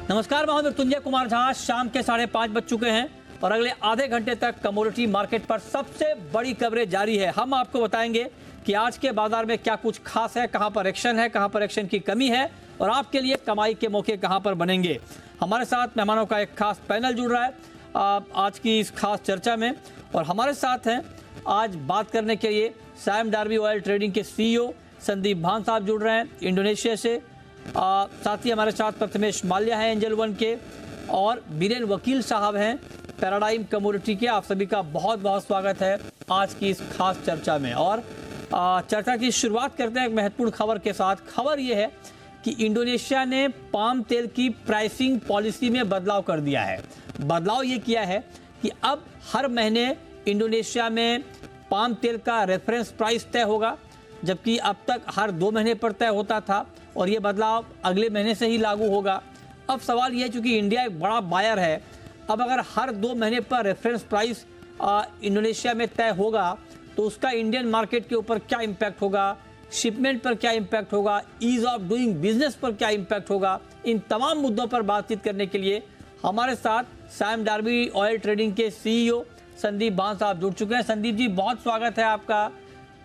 नमस्कार, मैं मृत्युंजय कुमार झा। शाम के 5:30 बज चुके हैं और अगले आधे घंटे तक कमोडिटी मार्केट पर सबसे बड़ी कवरेज जारी है। हम आपको बताएंगे कि आज के बाजार में क्या कुछ खास है, कहां पर एक्शन है, कहां पर एक्शन की कमी है और आपके लिए कमाई के मौके कहां पर बनेंगे। हमारे साथ मेहमानों का एक खास पैनल जुड़ रहा है आज की इस खास चर्चा में, और हमारे साथ हैं आज बात करने के लिए सैम डार्बी ऑयल ट्रेडिंग के CEO संदीप भान साहब जुड़ रहे हैं इंडोनेशिया से। साथ ही हमारे साथ प्रथमेश माल्या हैं एंजल वन के, और बीरेन वकील साहब हैं पैराडाइम कमोडिटी के। आप सभी का बहुत बहुत स्वागत है आज की इस खास चर्चा में। और चर्चा की शुरुआत करते हैं एक महत्वपूर्ण खबर के साथ। खबर यह है कि इंडोनेशिया ने पाम तेल की प्राइसिंग पॉलिसी में बदलाव कर दिया है। बदलाव ये किया है कि अब हर महीने इंडोनेशिया में पाम तेल का रेफरेंस प्राइस तय होगा, जबकि अब तक हर 2 महीने पर तय होता था, और ये बदलाव अगले महीने से ही लागू होगा। अब सवाल ये है, चूंकि इंडिया एक बड़ा बायर है, अब अगर हर 2 महीने पर रेफरेंस प्राइस इंडोनेशिया में तय होगा तो उसका इंडियन मार्केट के ऊपर क्या इम्पैक्ट होगा, शिपमेंट पर क्या इम्पैक्ट होगा, ईज ऑफ डूइंग बिजनेस पर क्या इम्पैक्ट होगा। इन तमाम मुद्दों पर बातचीत करने के लिए हमारे साथ सैम डार्बी ऑयल ट्रेडिंग के CEO संदीप भान साहब जुड़ चुके हैं। संदीप जी, बहुत स्वागत है आपका।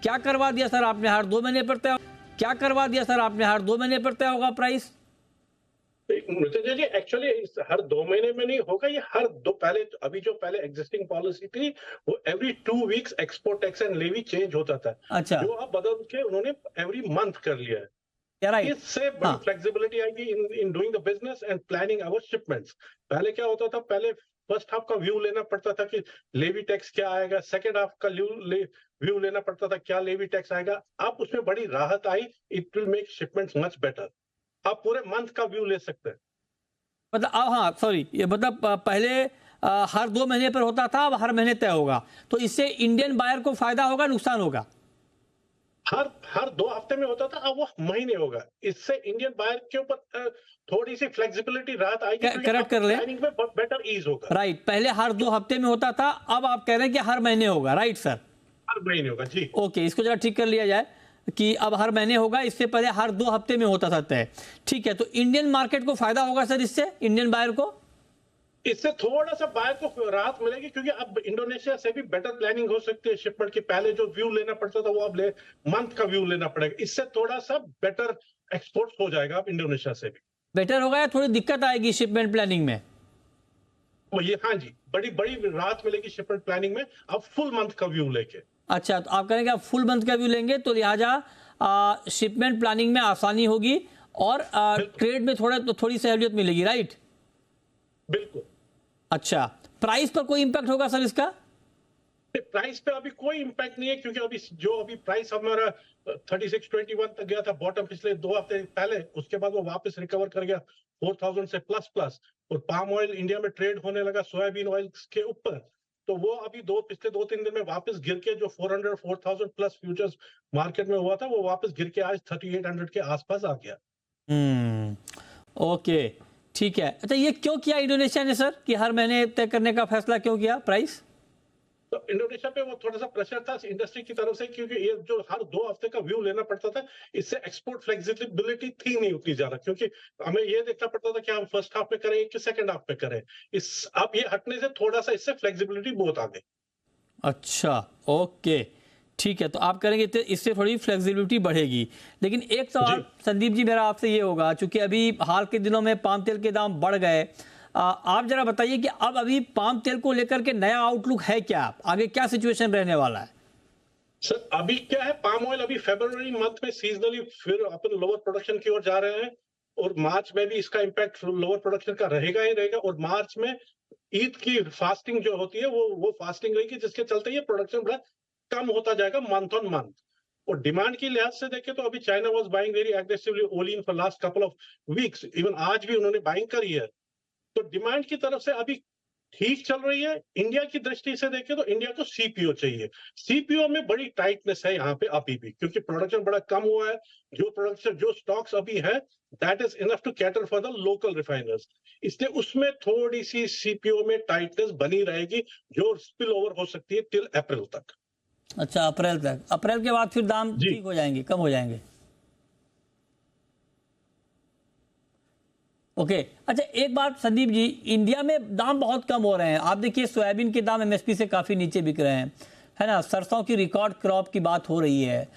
क्या करवा दिया सर आपने, हर 2 महीने पर तय, क्या करवा दिया सर आपने, हर 2 महीने पर तय होगा प्राइस? मृत्युंजय जी, एक्चुअली हर 2 महीने में नहीं होगा, ये हर दो पहले अभी जो पहले एग्जिस्टिंग पॉलिसी थी वो every 2 weeks export tax and levy change होता था। अच्छा, जो अब बदल के उन्होंने एवरी मंथ कर लिया है। राइट। इससे बड़ी फ्लेक्सिबिलिटी आएगी in doing the business and planning our shipments. पहले क्या होता था, पहले फर्स्ट हाफ का व्यू लेना पड़ता था कि लेवी टैक्स क्या आएगा, सेकेंड हाफ का व्यू लेना पड़ता था क्या लेवी टैक्स आएगा। अब उसमें बड़ी राहत आई, it will make shipments much better. आप पूरे मंथ का व्यू ले सकते हैं। मतलब हाँ सॉरी, ये मतलब पहले हर 2 महीने पर होता था, अब हर महीने तय होगा, तो इससे इंडियन बायर को फायदा होगा, नुकसान होगा? हर 2 हफ्ते में होता था, अब वो महीने होगा। इससे इंडियन बायर के ऊपर थोड़ी सी फ्लेक्सिबिलिटी राहत आएगी, करेक्ट कर ले, प्लानिंग में बेटर ईज होगा। राइट। पहले हर 2 हफ्ते में होता था, अब आप कह रहे हैं कि हर महीने होगा, राइट सर? हर महीने होगा जी। ओके, इसको जरा ठीक कर लिया जाए कि अब हर महीने होगा, इससे पहले हर 2 हफ्ते में होता था तय। ठीक है, तो इंडियन मार्केट को फायदा होगा सर इससे, इंडियन बायर को? इससे थोड़ा सा बायर को राहत मिलेगी, क्योंकि अब इंडोनेशिया से भी बेटर प्लानिंग हो सकती है शिपमेंट की। पहले जो व्यू लेना पड़ता था वो अब मंथ का व्यू लेना पड़ेगा। इससे थोड़ा सा बेटर एक्सपोर्ट हो जाएगा अब इंडोनेशिया से भी। बेटर होगा या थोड़ी दिक्कत आएगी शिपमेंट प्लानिंग में? वो ये हाँ जी, बड़ी बड़ी राहत मिलेगी शिपमेंट प्लानिंग में अब फुल मंथ का व्यू लेके। अच्छा, तो आप कह रहे हैं कि आप फुल मंथ का व्यू लेंगे, तो लिहाजा शिपमेंट प्लानिंग में आसानी होगी और ट्रेड में थोड़ी सहूलियत मिलेगी, राइट? बिल्कुल। अच्छा, प्राइस पर कोई इंपैक्ट होगा सर इसका? प्राइस पे अभी कोई इंपैक्ट नहीं है, क्योंकि अभी प्राइस हमारा 3621 तक गया था बॉटम पिछले 2 हफ्ते पहले। उसके बाद वो वापस रिकवर कर गया 4000 से प्लस। और पाम ऑयल इंडिया में ट्रेड होने लगा सोयाबीन ऑयल के ऊपर, तो वो अभी पिछले 2-3 दिन में वापस गिर के जो 400 4000 प्लस फ्यूचर्स मार्केट में हुआ था, वो वापस गिर के आज 3800 के आसपास आ गया। ओके, ठीक है। अच्छा, ये क्यों किया इंडोनेशिया ने सर, कि हर महीने तय करने का फैसला क्यों किया प्राइस? तो इंडोनेशिया पे वो थोड़ा सा प्रेशर था इंडस्ट्री की तरफ से, क्योंकि ये जो हर 2 हफ्ते का व्यू लेना पड़ता था, इससे एक्सपोर्ट फ्लेक्सिबिलिटी थी नहीं उतनी ज्यादा, क्योंकि हमें ये देखना पड़ता था कि हम फर्स्ट हाफ में करें कि सेकंड हाफ में करें। अब ये हटने से थोड़ा सा इससे फ्लेक्सिबिलिटी बहुत आ गई। अच्छा, ओके, ठीक है। तो आप करेंगे तो इससे थोड़ी फ्लेक्सिबिलिटी बढ़ेगी। लेकिन एक सवाल संदीप जी मेरा आपसे ये होगा, चूंकि अभी हाल के दिनों में पाम तेल के दाम बढ़ गए, आप जरा बताइए कि अब अभी पाम तेल को लेकर के नया आउटलुक है क्या, आगे क्या सिचुएशन रहने वाला है? सर अभी क्या है, पाम ऑयल अभी फरवरी मंथ में सीजनली फिर अपन लोअर प्रोडक्शन की ओर जा रहे हैं, और मार्च में भी इसका इम्पैक्ट लोअर प्रोडक्शन का रहेगा ही रहेगा। और मार्च में ईद की फास्टिंग जो होती है वो फास्टिंग रहेगी, जिसके चलते ये प्रोडक्शन बड़ा कम होता जाएगा मंथ ऑन मंथ। और डिमांड की लिहाज से देखें तो अभी China was buying very aggressively olein for last couple of weeks, even आज भी उन्होंने बाइंग करी है। तो डिमांड की तरफ से अभी ठीक चल रही है। इंडिया की दृष्टि से देखें तो इंडिया को सीपीओ चाहिए। सीपीओ में बड़ी टाइटनेस है यहाँ पे अभी भी, क्योंकि प्रोडक्शन बड़ा कम हुआ है। जो स्टॉक्स अभी है that is enough to cater for the local refiners, इसलिए उसमें थोड़ी सी सीपीओ में टाइटनेस बनी रहेगी, जो स्पिल ओवर हो सकती है टिल अप्रैल तक। अच्छा, अप्रैल तक। अप्रैल के बाद फिर दाम ठीक हो जाएंगे, कम हो जाएंगे? ओके अच्छा, एक बात संदीप जी, इंडिया में दाम बहुत कम हो रहे हैं। आप देखिए सोयाबीन के दाम एमएसपी से काफ़ी नीचे बिक रहे हैं, है ना। सरसों की रिकॉर्ड क्रॉप की बात हो रही है।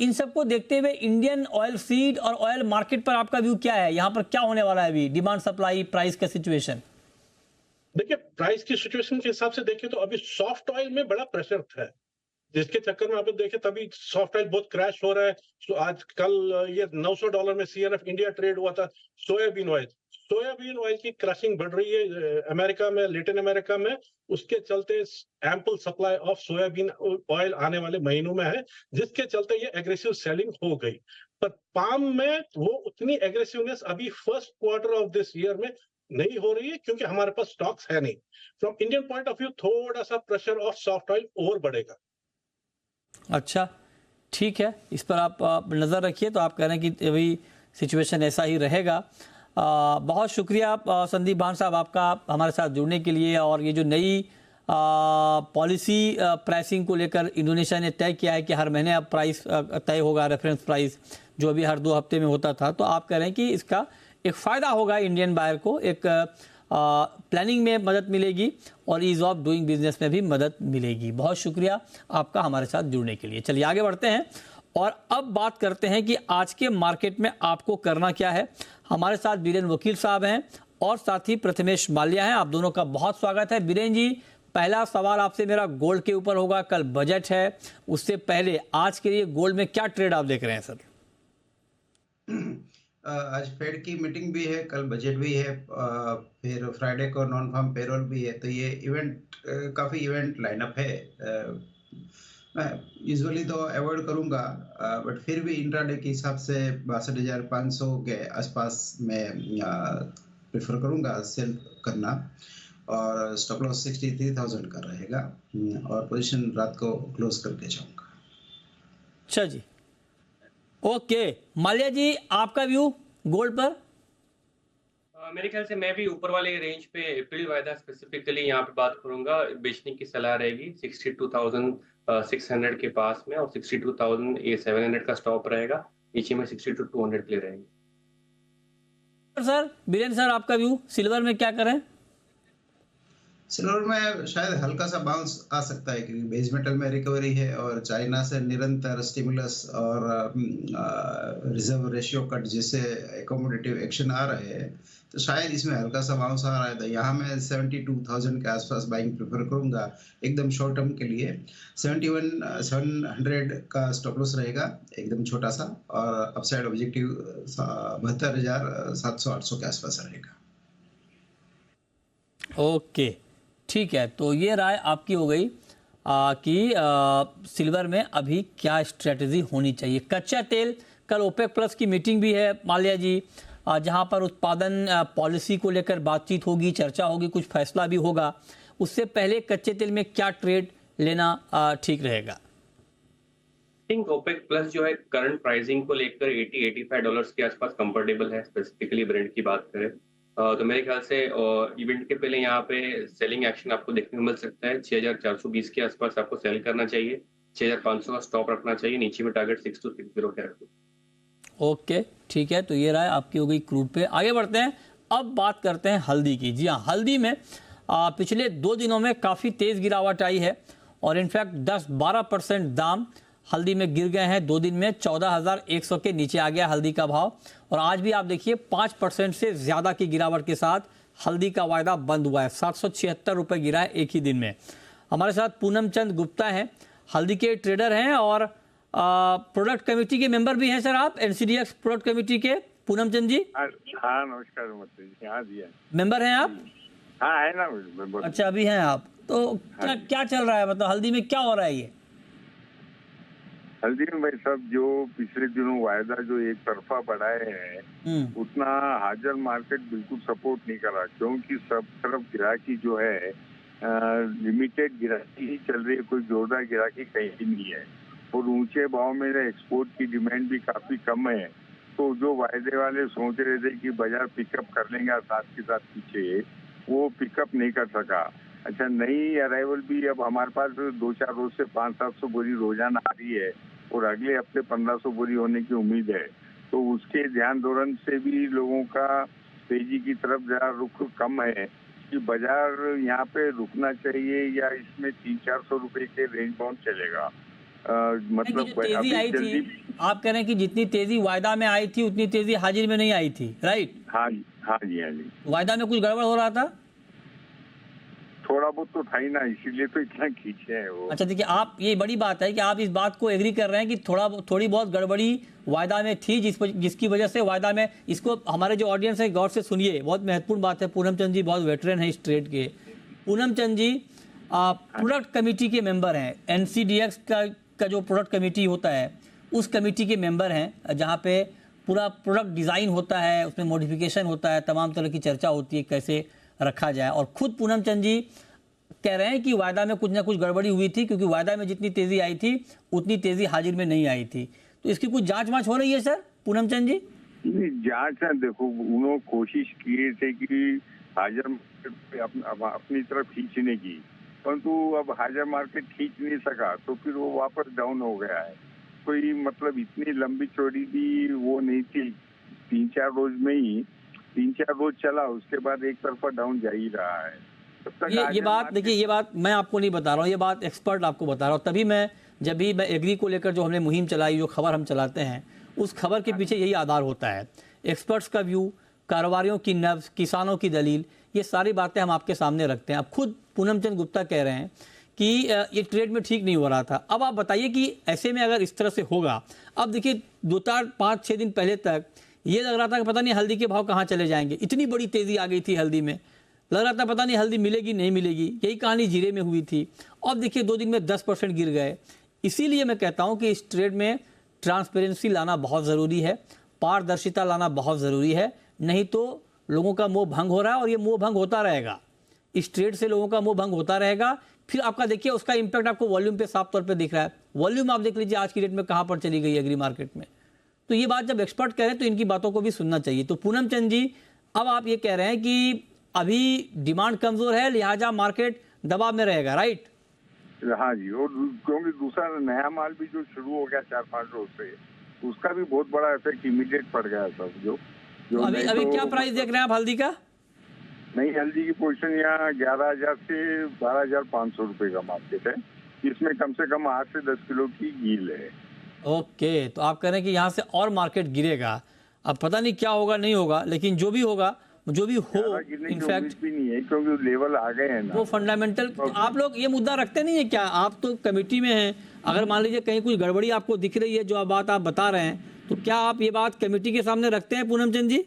इन सबको देखते हुए इंडियन ऑयल सीड और ऑयल मार्केट पर आपका व्यू क्या है? यहाँ पर क्या होने वाला है अभी, डिमांड सप्लाई प्राइस का सिचुएशन? देखिए, प्राइस की सिचुएशन के हिसाब से देखें तो अभी सॉफ्ट ऑयल में बड़ा प्रेशर है, जिसके चक्कर में आप देखें तभी सॉफ्ट ऑयल बहुत क्रैश हो रहा है। तो आज कल ये $900 में सीएनएफ इंडिया ट्रेड हुआ था। सोयाबीन ऑयल की क्रशिंग बढ़ रही है अमेरिका में, लैटिन अमेरिका में। उसके चलते ample supply of soybean oil आने वाले महीनों में है, जिसके चलते ये एग्रेसिव सेलिंग हो गई। पर पाम में वो उतनी एग्रेसिवनेस अभी first quarter of this year में नहीं हो रही है, क्योंकि हमारे पास स्टॉक्स है नहीं। From Indian point of view थोड़ा सा प्रेशर ऑफ सॉफ्ट ऑयल और बढ़ेगा। अच्छा, ठीक है, इस पर आप नज़र रखिए। तो आप कह रहे हैं कि अभी सिचुएशन ऐसा ही रहेगा। बहुत शुक्रिया संदीप भान साहब आपका हमारे साथ जुड़ने के लिए। और ये जो नई पॉलिसी प्राइसिंग को लेकर इंडोनेशिया ने तय किया है कि हर महीने अब प्राइस तय होगा, रेफरेंस प्राइस, जो अभी हर 2 हफ्ते में होता था। तो आप कह रहे हैं कि इसका एक फ़ायदा होगा इंडियन बायर को, एक प्लानिंग में मदद मिलेगी और ईज ऑफ डूइंग बिजनेस में भी मदद मिलेगी। बहुत शुक्रिया आपका हमारे साथ जुड़ने के लिए। चलिए आगे बढ़ते हैं और अब बात करते हैं कि आज के मार्केट में आपको करना क्या है। हमारे साथ बीरेन वकील साहब हैं और साथ ही प्रथमेश माल्या हैं। आप दोनों का बहुत स्वागत है। बीरेन जी, पहला सवाल आपसे मेरा गोल्ड के ऊपर होगा। कल बजट है, उससे पहले आज के लिए गोल्ड में क्या ट्रेड आप देख रहे हैं सर? आज फेड की मीटिंग भी है, कल बजट भी है, फिर फ्राइडे को नॉन फार्म पेरोल भी है। तो ये इवेंट काफ़ी इवेंट लाइनअप है। मैं यूजुअली तो अवॉइड करूंगा, बट फिर भी इंट्राडे के हिसाब से 62,500 के आसपास मैं प्रेफर करूंगा सेल करना, और स्टॉप लॉस 63,000 का रहेगा, और पोजीशन रात को क्लोज करके जाऊंगा। अच्छा जी, ओके। माल्या जी, आपका व्यू गोल्ड पर? मेरे ख्याल से मैं भी ऊपर वाले रेंज पे अप्रैल वायदा स्पेसिफिकली यहाँ पे बात करूंगा। बेचने की सलाह रहेगी 62,600 के पास में, और 62,700 का स्टॉप रहेगा। नीचे में 62,200 के लिए रहेंगे। सर बीरेन सर, आपका व्यू सिल्वर में क्या करें? सिल्वर में शायद हल्का सा बाउंस आ सकता है, क्योंकि बेस मेटल में रिकवरी है और चाइना से निरंतर स्टिमुलस और रिजर्व रेशियो कट जैसे एकोमोडेटिव एक्शन आ रहे हैं। तो शायद इसमें हल्का सा बाउंस आ रहा है। तो यहाँ मैं 72,000 के आसपास बाइंग प्रेफर करूंगा एकदम शॉर्ट टर्म के लिए। 71,700 का स्टॉप लॉस रहेगा एकदम छोटा सा, और अपसाइड ऑब्जेक्टिव 72,700-800 के आसपास रहेगा। ओके, ठीक है। तो ये राय आपकी हो गई कि सिल्वर में अभी क्या स्ट्रेटजी होनी चाहिए। कच्चा तेल, कल ओपेक प्लस की मीटिंग भी है माल्या जी, जहां पर उत्पादन पॉलिसी को लेकर बातचीत होगी, चर्चा होगी, कुछ फैसला भी होगा। उससे पहले कच्चे तेल में क्या ट्रेड लेना ठीक रहेगा? आई थिंक ओपेक प्लस जो है करंट प्राइसिंग को लेकर $80-85 के आसपास कंफर्टेबल है, स्पेसिफिकली ब्रेंट की बात करें। तो मेरे ख्याल से इवेंट के पहले यहाँ पे सेलिंग एक्शन आपको देखने को मिल सकता है। 6,420 के आसपास आपको सेल करना चाहिए, 6,500 का स्टॉप रखना चाहिए, नीचे में टारगेट 6260 का रखो। ओके, ठीक है। तो ये राय आपकी हो गई क्रूड पे। आगे बढ़ते हैं, अब बात करते हैं हल्दी की। जी हाँ, हल्दी में पिछले 2 दिनों में काफ़ी तेज़ गिरावट आई है और इनफैक्ट 10-12% दाम हल्दी में गिर गए हैं। 2 दिन में 14,100 के नीचे आ गया हल्दी का भाव। और आज भी आप देखिए 5% से ज़्यादा की गिरावट के साथ हल्दी का वायदा बंद हुआ है। 776 रुपये गिरा है एक ही दिन में। हमारे साथ पूनम चंद गुप्ता हैं, हल्दी के ट्रेडर हैं और प्रोडक्ट कमेटी के मेंबर भी हैं। सर आप NCDX प्रोडक्ट कमेटी के पूनम चंद जी? हाँ नमस्कार जी। हाँ जी, मेंबर हैं आप? हाँ है ना मेंबर। अच्छा, अभी हैं आप। तो क्या चल रहा है, मतलब हल्दी में क्या हो रहा है? ये हल्दी में भाई साहब जो पिछले दिनों वायदा जो एक तरफा बढ़ाए हैं, उतना हाजर मार्केट बिल्कुल सपोर्ट नहीं कर रहा, क्योंकि सब तरफ गिराकी जो है लिमिटेड गिराकी ही चल रही है, कोई जोरदार गिराकी कहीं नहीं है। और ऊंचे भाव में एक्सपोर्ट की डिमांड भी काफी कम है। तो जो वायदे वाले सोच रहे थे कि बाजार पिकअप कर लेंगे साथ के साथ पीछे, वो पिकअप नहीं कर सका। अच्छा, नई अराइवल भी अब हमारे पास 2-4 रोज से 500-700 बोरी रोजाना आ रही है, और अगले हफ्ते 1,500 बोरी होने की उम्मीद है। तो उसके ध्यान दौरान से भी लोगों का तेजी की तरफ जरा रुख कम है कि बाजार यहाँ पे रुकना चाहिए या इसमें 300-400 रुपए के रेंज बाउंड चलेगा? मतलब जो तेजी अभी आई थी, जल्दी। आप कह रहे हैं कि जितनी तेजी वायदा में आई थी उतनी तेजी हाजिर में नहीं आई थी, राइट? हाँ जी, हाँ जी, हाँ जी। वायदा में कुछ गड़बड़ हो रहा था? थोड़ा बहुत तो था ही ना, इसीलिए तो इतना खींचे है वो। अच्छा देखिए, आप ये बड़ी बात है कि आप इस बात को एग्री कर रहे हैं कि थोड़ी बहुत गड़बड़ी वायदा में थी, जिसकी वजह से वायदा में, इसको हमारे जो ऑडियंस है गौर से सुनिए, बहुत महत्वपूर्ण बात है। पूनम चंद जी बहुत वेटरन है इस ट्रेड के। पूनम चंद जी प्रोडक्ट कमेटी के मेंबर हैं, NCDX का जो प्रोडक्ट कमेटी होता है उस कमेटी के मेंबर हैं, जहाँ पे पूरा प्रोडक्ट डिज़ाइन होता है, उसमें मॉडिफिकेशन होता है, तमाम तरह की चर्चा होती है कैसे रखा जाए। और खुद पूनम चंद जी कह रहे हैं कि वायदा में कुछ ना कुछ गड़बड़ी हुई थी, क्योंकि वायदा में जितनी तेजी आई थी उतनी तेजी हाजिर में नहीं आई थी। तो इसकी कुछ जांच वाँच हो रही है सर पूनम चंद जी? नहीं, जांच है, देखो उन्होंने कोशिश किए थे कि हाजिर मार्केट पे अपनी तरफ खींचने की, परंतु अब हाजिर मार्केट खींच नहीं सका तो फिर वो वापस डाउन हो गया है। कोई मतलब इतनी लंबी चौड़ी भी वो नहीं थी, 3-4 रोज में ही 3-4 रोज चला, उसके बाद एक तरफा डाउन जा ही रहा है। तब तक ये बात देखिए, ये बात मैं आपको नहीं बता रहा हूँ, ये बात एक्सपर्ट आपको बता रहा हूँ। तभी जब भी मैं एग्री को लेकर जो हमने मुहिम चलाई, जो खबर हम चलाते हैं, उस खबर के पीछे यही आधार होता है। एक्सपर्ट्स का व्यू, कारोबारियों की नब्ज, किसानों की दलील, ये सारी बातें हम आपके सामने रखते हैं। अब खुद पूनम चंद गुप्ता कह रहे हैं कि ये ट्रेड में ठीक नहीं हो रहा था। अब आप बताइए कि ऐसे में अगर इस तरह से होगा, अब देखिए 2-4-5-6 दिन पहले तक ये लग रहा था कि पता नहीं हल्दी के भाव कहाँ चले जाएंगे, इतनी बड़ी तेजी आ गई थी हल्दी में, लग रहा था पता नहीं हल्दी मिलेगी नहीं मिलेगी। यही कहानी जीरे में हुई थी। अब देखिए 2 दिन में 10% गिर गए। इसीलिए मैं कहता हूं कि इस ट्रेड में ट्रांसपेरेंसी लाना बहुत ज़रूरी है, पारदर्शिता लाना बहुत ज़रूरी है, नहीं तो लोगों का मोह भंग हो रहा है और ये मोह भंग होता रहेगा। इस ट्रेड से लोगों का मोह भंग होता रहेगा। फिर आपका देखिए उसका इम्पैक्ट आपको वॉल्यूम पे साफ तौर पे दिख रहा है। वॉल्यूम आप देख लीजिए आज की डेट में कहाँ पर चली गई एग्री मार्केट में। तो ये बात जब एक्सपर्ट कह रहे हैं तो इनकी बातों को भी सुनना चाहिए। तो पूनम चंद जी, अब आप ये कह रहे हैं कि अभी डिमांड कमजोर है, लिहाजा मार्केट दबाव में रहेगा, राइट? हाँ जी, और क्योंकि दूसरा नया माल भी जो शुरू हो गया 4-5 रोज से, उसका भी बहुत बड़ा इफेक्ट इमीडिएट पड़ गया सब। जो अभी क्या प्राइस देख रहे हैं आप हल्दी का? नई हल्दी की पोजीशन यहाँ 11,000 से 12,500 रुपए का मार्केट है। इसमें कम से कम 8 से 10 किलो की गील है। ओके, तो आप कह रहे हैं कि यहाँ से और मार्केट गिरेगा। अब पता नहीं क्या होगा नहीं होगा, लेकिन जो भी होगा, जो भी हो, इनफैक्ट भी नहीं है क्योंकि लेवल आ गए हैं ना वो फंडामेंटल। आप लोग ये मुद्दा रखते नहीं है क्या? आप तो कमेटी में हैं, अगर मान लीजिए कहीं कुछ गड़बड़ी आपको दिख रही है, जो बात आप बता रहे हैं, तो क्या आप ये बात कमेटी के सामने रखते हैं पूनम चंद जी?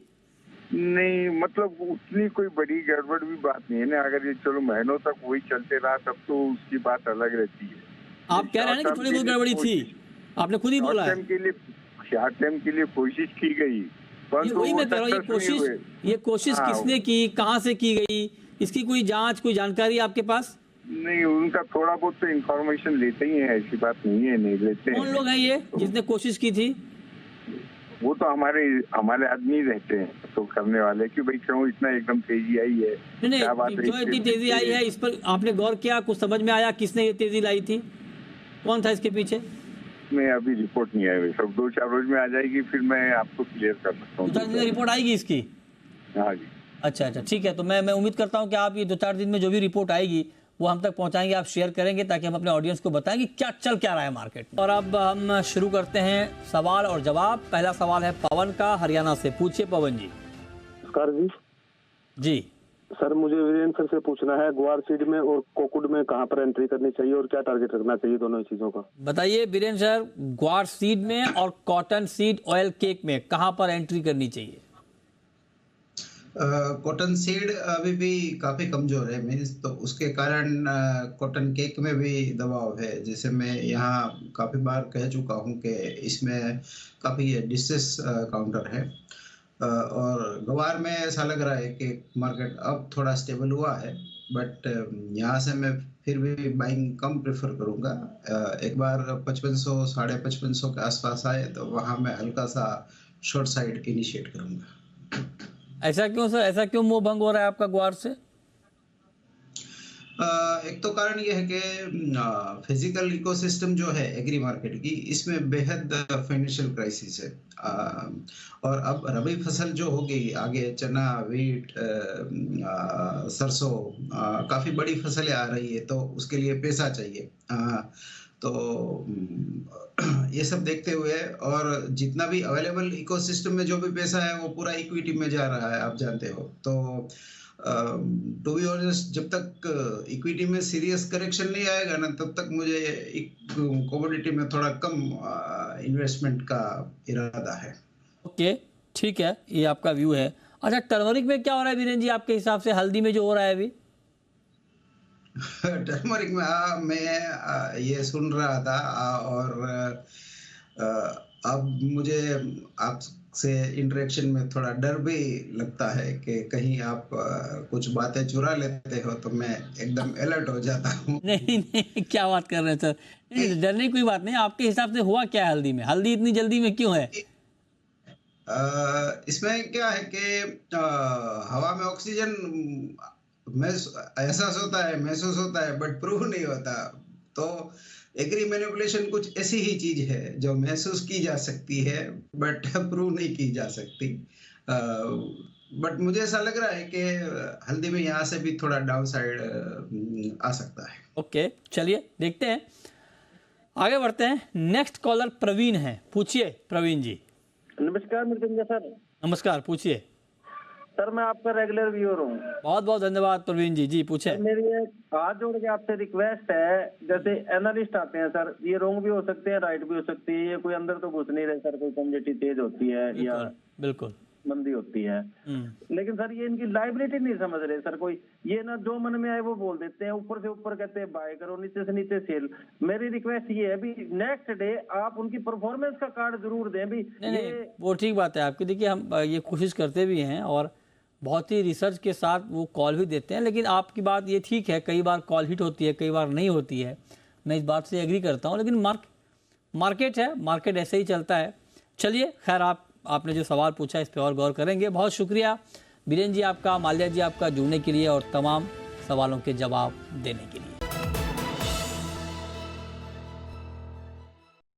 नहीं, मतलब उतनी कोई बड़ी गड़बड़ भी बात नहीं है ना। अगर ये चलो महीनों तक वही चलते रहा तब तो उसकी बात अलग रहती है। आप कह रहे हैं ना कि थोड़ी बहुत गड़बड़ी थी, आपने खुद ही बोला है। शॉर्ट टाइम के लिए कोशिश की गई, वही मैं कह रहा हूँ, ये कोशिश किसने की, कहाँ से की गई, इसकी कोई जांच, कोई जानकारी आपके पास? नहीं, उनका थोड़ा बहुत तो इन्फॉर्मेशन लेते ही है, ऐसी बात नहीं है नहीं लेते। कौन लोग हैं ये जिसने कोशिश की थी? वो तो हमारे आदमी रहते हैं तो करने वाले कि भाई क्यों इतना एकदम तेजी आई है। नहीं, क्यों इतनी तेजी आई है, इस पर आपने गौर किया? कुछ समझ में आया किसने ये तेजी लाई थी? कौन था इसके पीछे? में अभी रिपोर्ट नहीं आई, सब 2-4 रोज में आ जाएगी, फिर मैं आपको क्लियर कर सकता हूँ। 2-4 दिन में रिपोर्ट आएगी इसकी? हाँ जी। अच्छा, ठीक है। तो मैं उम्मीद करता हूँ कि आप ये 2-4 दिन में जो भी रिपोर्ट आएगी वो हम तक पहुंचाएंगे, आप शेयर करेंगे, ताकि हम अपने ऑडियंस को बताएं कि क्या चल क्या रहा है मार्केट में। और अब हम शुरू करते हैं सवाल और जवाब। पहला सवाल है पवन का, हरियाणा से। पूछिए पवन जी। नमस्कार जी। जी सर, मुझे वीरेंद्र सर से पूछना है, ग्वार सीड में और कोकुड में कहां पर एंट्री करनी चाहिए और क्या टारगेट रखना चाहिए दोनों ही चीजों का? बताइए वीरेंद्र सर, ग्वार सीड में और कॉटन सीड ऑयल केक में कहां पर एंट्री करनी चाहिए? कॉटन सीड अभी भी काफी कमजोर है, मीन्स तो उसके कारण कॉटन केक में भी दबाव है। जैसे मैं यहाँ काफी बार कह चुका हूँ कि इसमें काफी डिस्ट्रेस काउंटर है। और गवार में ऐसा लग रहा है कि मार्केट अब थोड़ा स्टेबल हुआ है, बट यहाँ से मैं फिर भी बाइंग कम प्रेफर करूँगा। एक बार 5500 5550 के आसपास आए तो वहाँ मैं हल्का सा शॉर्ट साइड इनिशिएट करूँगा। ऐसा क्यों सर, ऐसा क्यों मोह भंग हो रहा है आपका ग्वार से? एक तो कारण ये है कि फिजिकल इकोसिस्टम जो है एग्री मार्केट की, इसमें बेहद फाइनेंशियल क्राइसिस है। और अब रबी फसल जो होगी आगे, चना, वीट, सरसों, काफी बड़ी फसलें आ रही है, तो उसके लिए पैसा चाहिए। तो ये सब देखते हुए, और जितना भी अवेलेबल इकोसिस्टम में जो भी पैसा है वो पूरा इक्विटी में जा रहा है, आप जानते हो। तो टू बी ऑनेस्ट, जब तक इक्विटी में सीरियस करेक्शन नहीं आएगा ना, तब तक मुझे कमोडिटी में थोड़ा कम इन्वेस्टमेंट का इरादा है। ओके, ठीक है, ये आपका व्यू है। अच्छा, टर्मरिक में क्या हो रहा है वीरेन जी आपके हिसाब से, हल्दी में जो हो रहा है अभी? टर्मरिक में मैं ये सुन रहा था, और अब मुझे आपसे इंटरेक्शन में थोड़ा डर भी लगता है कि कहीं आप कुछ बातें चुरा लेते हो, तो मैं एकदम अलर्ट हो जाता हूँ। नहीं नहीं, क्या बात कर रहे हैं सर, नहीं डरने की कोई बात नहीं। आपके हिसाब से हुआ क्या है हल्दी में? हल्दी इतनी जल्दी में क्यों है? इसमें क्या है कि हवा में ऑक्सीजन एहसास होता है, महसूस होता है, बट प्रूव नहीं होता। तो एग्री मैनिपुलेशन कुछ ऐसी ही चीज है जो महसूस की जा सकती है, बट प्रूव नहीं की जा सकती। बट मुझे ऐसा लग रहा है कि हल्दी में यहाँ से भी थोड़ा डाउन साइड आ सकता है। ओके, चलिए देखते हैं, आगे बढ़ते हैं। नेक्स्ट कॉलर प्रवीण है, पूछिए प्रवीण जी। नमस्कार मृत्युंजय सर। नमस्कार, पूछिए सर। मैं आपका रेगुलर व्यूअर हूँ। बहुत बहुत धन्यवाद प्रवीण जी। जी पूछे। मेरी एक हाथ जोड़ के आपसे रिक्वेस्ट है, जैसे एनालिस्ट आते हैं सर, ये रॉन्ग भी हो सकते हैं, राइट भी हो सकती है, ये कोई अंदर तो घुस नहीं रहे सर, कोई कमोडिटी तेज होती है या बिल्कुल मंदी होती है, लेकिन सर ये इनकी लाइबिलिटी नहीं समझ रहे सर। कोई ये ना जो मन में आए वो बोल देते हैं, ऊपर से ऊपर कहते हैं बाय करो, नीचे से नीचे सेल। मेरी रिक्वेस्ट ये है भी नेक्स्ट डे आप उनकी परफॉर्मेंस का कार्ड जरूर दें भी। नहीं, वो ठीक बात है आपकी। देखिए, हम ये कोशिश करते भी हैं और बहुत ही रिसर्च के साथ वो कॉल भी देते हैं, लेकिन आपकी बात ये ठीक है, कई बार कॉल हिट होती है, कई बार नहीं होती है। मैं इस बात से एग्री करता हूँ, लेकिन मार्केट है, मार्केट ऐसे ही चलता है। चलिए, खैर आपने जो सवाल पूछा इस पर और गौर करेंगे। बहुत शुक्रिया बीरेन जी आपका, माल्या जी आपका जुड़ने के लिए और तमाम सवालों के जवाब देने के लिए।